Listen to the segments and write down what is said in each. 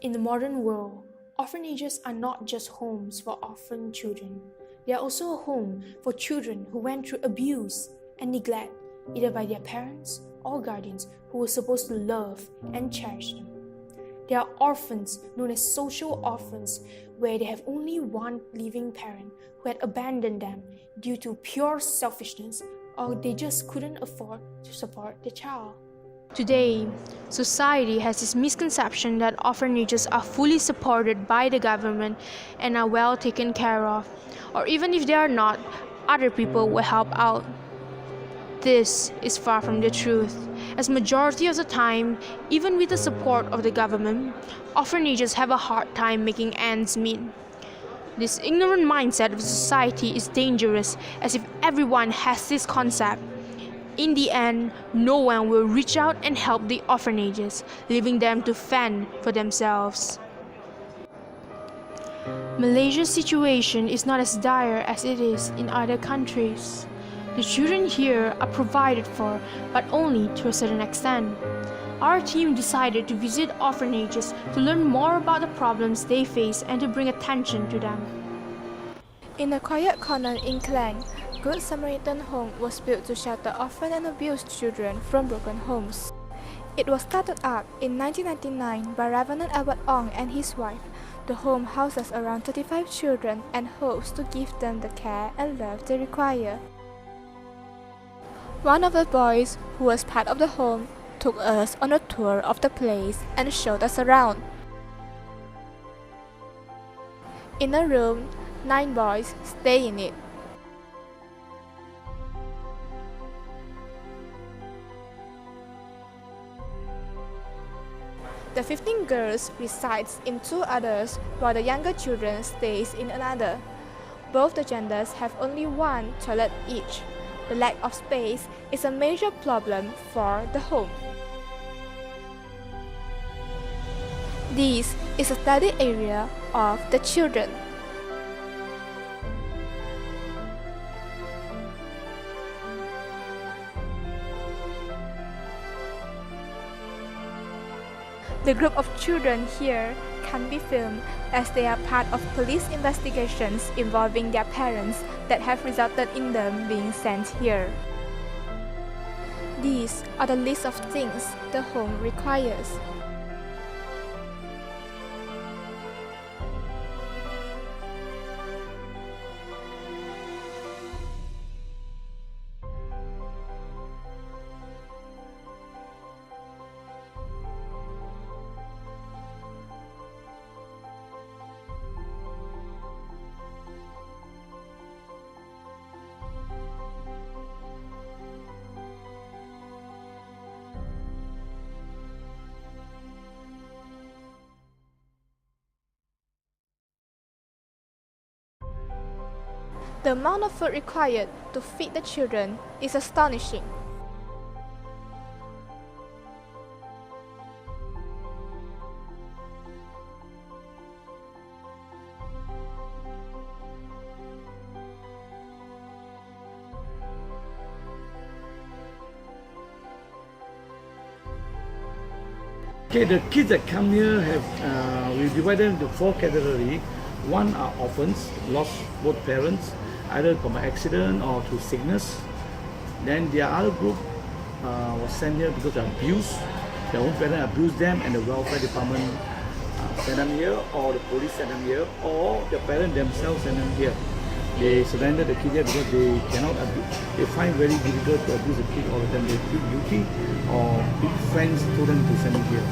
In the modern world, orphanages are not just homes for orphan children. They are also a home for children who went through abuse and neglect, either by their parents or guardians who were supposed to love and cherish them. There are orphans known as social orphans, where they have only one living parent who had abandoned them due to pure selfishness, or they just couldn't afford to support the child. Today, society has this misconception that orphanages are fully supported by the government and are well taken care of, or even if they are not, other people will help out. This is far from the truth, as majority of the time, even with the support of the government, orphanages have a hard time making ends meet. This ignorant mindset of society is dangerous, as if everyone has this concept. In the end, no one will reach out and help the orphanages, leaving them to fend for themselves. Malaysia's situation is not as dire as it is in other countries. The children here are provided for, but only to a certain extent. Our team decided to visit orphanages to learn more about the problems they face and to bring attention to them. In a quiet corner in Cheng, Good Samaritan Home was built to shelter orphan and abused children from broken homes. It was started up in 1999 by Reverend Albert Ong and his wife. The home houses around 35 children and hopes to give them the care and love they require. One of the boys who was part of the home took us on a tour of the place and showed us around. In a room, 9 boys stay in it. The 15 girls resides in 2 others, while the younger children stays in another. Both the genders have only 1 toilet each. The lack of space is a major problem for the home. This is a study area of the children. The group of children here can be filmed as they are part of police investigations involving their parents that have resulted in them being sent here. These are the list of things the home requires. The amount of food required to feed the children is astonishing. Okay, the kids that come here we divide them into 4 categories. One are orphans, lost both parents, either from an accident or through sickness. Then the other group was sent here because of abuse. Their own parents abused them and the welfare department sent them here, or the police sent them here, or the parents themselves sent them here. They surrender the kid here because they cannot abuse. They find very difficult to abuse the kid all the time. They feel guilty, or big friends told them to send them here.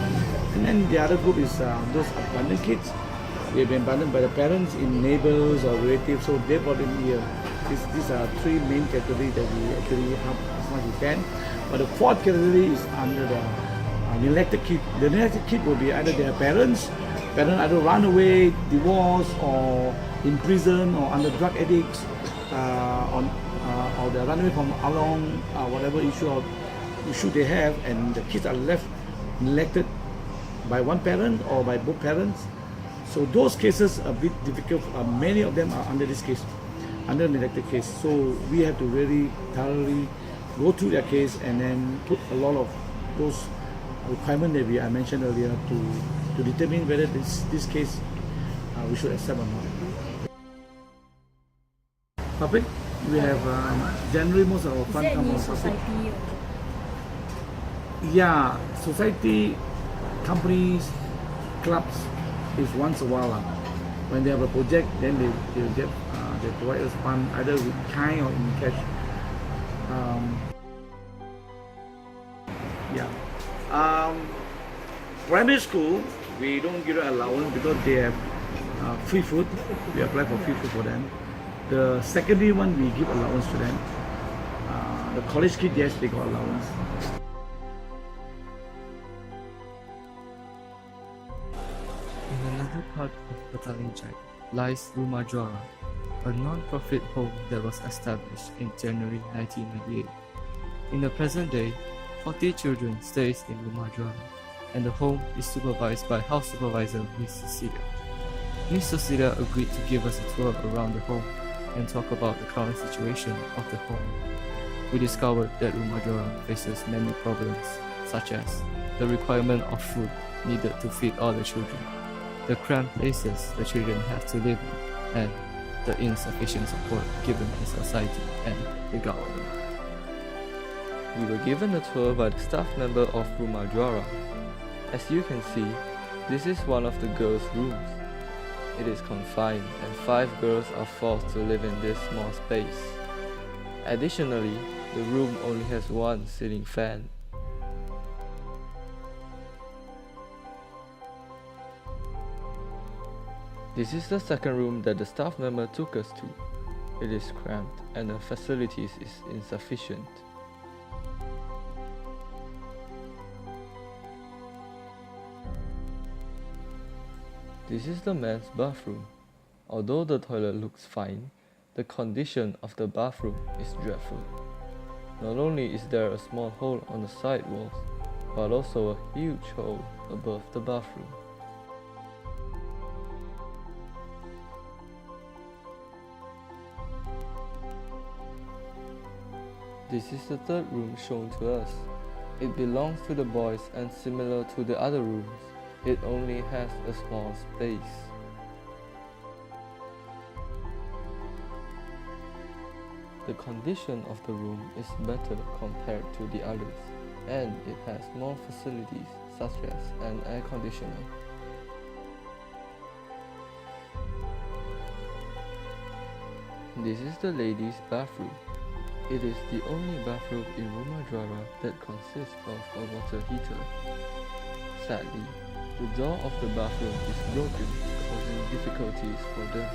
And then the other group is those abandoned kids. They've been abandoned by the parents in neighbors or relatives, so they brought them here. These are 3 main categories that we actually help as much as we can. But the 4th category is under the neglected kid. The neglected kid will be either their parents either run away, divorced, or in prison, or under drug addicts, or they run away from along whatever issue they have, and the kids are left neglected by one parent or by both parents. So those cases are a bit difficult. Many of them are under this case, under neglected case. So we have to really thoroughly go through their case and then put a lot of those requirements that I mentioned earlier to to determine whether this case we should accept or not. Public, we have generally most of our fund come from public. Yeah, society, companies, clubs is once a while. When they have a project, then they get they provide us fund either with kind or in cash. Primary school, we don't give them allowance because they have free food. We apply for free food for them. The secondary one, we give allowance to them. The college kids, yes, they got allowance. In another part of Petaling lies Rumah Juara, a non-profit home that was established in January 1998. In the present day, 40 children stays in Rumah Juara, and the home is supervised by House Supervisor Miss Cecilia. Miss Cecilia agreed to give us a tour around the home and talk about the current situation of the home. We discovered that Rumah Juara faces many problems, such as the requirement of food needed to feed all the children, the cramped places the children have to live in, and the insufficient support given by society and the government. We were given a tour by the staff member of Rumah Juara. As you can see, this is one of the girls' rooms. It is confined and 5 girls are forced to live in this small space. Additionally, the room only has one ceiling fan. This is the second room that the staff member took us to. It is cramped and the facilities is insufficient. This is the men's bathroom. Although the toilet looks fine, the condition of the bathroom is dreadful. Not only is there a small hole on the side walls, but also a huge hole above the bathroom. This is the third room shown to us. It belongs to the boys and similar to the other rooms. It only has a small space. The condition of the room is better compared to the others, and it has more facilities such as an air conditioner. This is the ladies' bathroom. It is the only bathroom in Rumah Juara that consists of a water heater. Sadly, the door of the bathroom is broken, causing difficulties for them.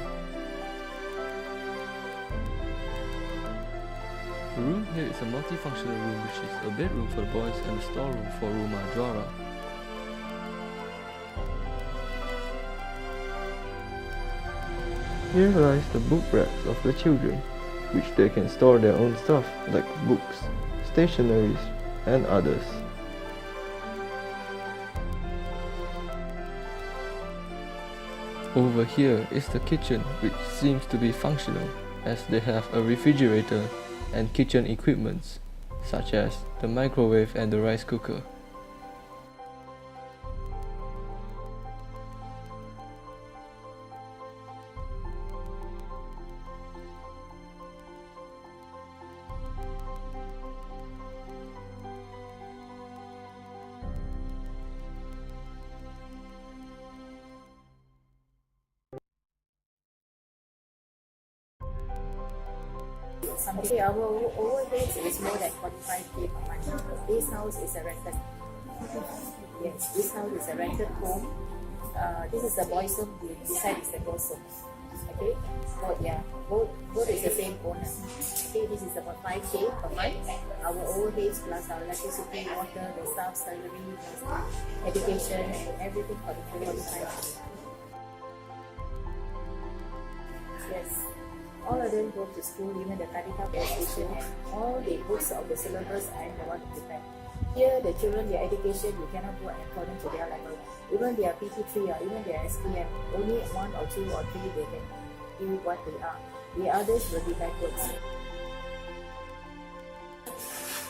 The room here is a multifunctional room which is a bedroom for the boys and a storeroom for Rumah Juara. Here lies the book racks of the children, which they can store their own stuff like books, stationeries, and others. Over here is the kitchen, which seems to be functional as they have a refrigerator and kitchen equipments such as the microwave and the rice cooker. Okay, our overheads is more than 45K per month. This house is a rented. Yes, this house is a rented home. This is the boys' home. Beside is the girls' home. Okay, both is the same owner. Okay, this is about 5K per month. Our overheads plus our electricity, water, the staff salary, plus the education and everything for the 45K. Yes. All of them go to school, even the Kadika station, all the books of the syllabus I am the one to prepare. Here, the children, their education, you cannot go according to their level. Even their PT3 or even their SPM, only 1 or 2 or 3 they can do what they are. The others will be backwards.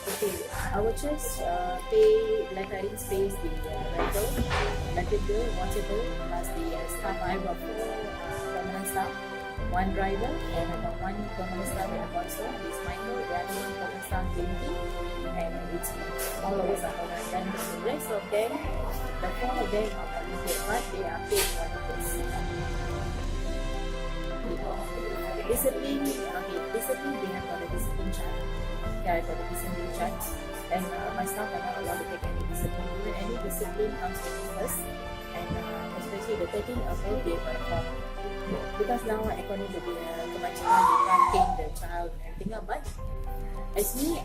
Okay, our church pays the rental, electrical, water bill, plus the staff. I got 4 permanent staff, 1 driver, and I got 1 permanent staff in the console. It's Michael, the other 1 permanent staff, Lindy, and it's me. All of us are permanent. Then the rest of them, the 4 of them are volunteer, but they are paid volunteers. Discipline, we have got a discipline chart. Yeah, I got a discipline chart. And my staff are not allowed to take any discipline. Even any discipline comes to me first. And especially the 13 above, they were form. Because now, according to the kebajikan, they can't cane the child and everything else. But as me,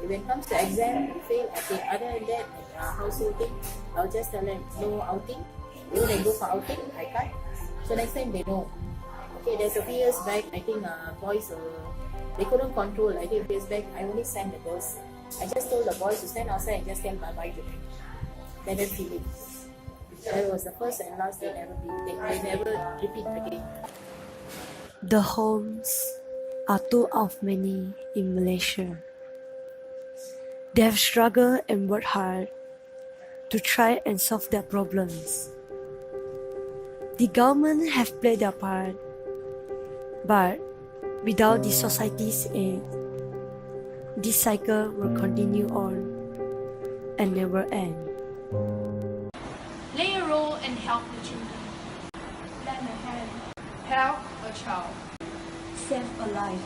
when it comes to exam, fail, okay, other than that, household thing, I'll just tell them no outing. When I go for outing, I can't. So next time they know. Okay, there's a few years back, I think boys, they couldn't control. I think a few years back, I only sent the girls. I just told the boys to stand outside and just tell bye-bye to them. Let them feel it. That was the first and last. They never repeat again. The homes are 2 of many in Malaysia. They have struggled and worked hard to try and solve their problems. The government have played their part, but without the society's aid, this cycle will continue on and never end. Play a role and help the children. Lend a hand. Help a child. Save a life.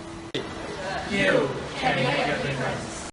You can make a difference.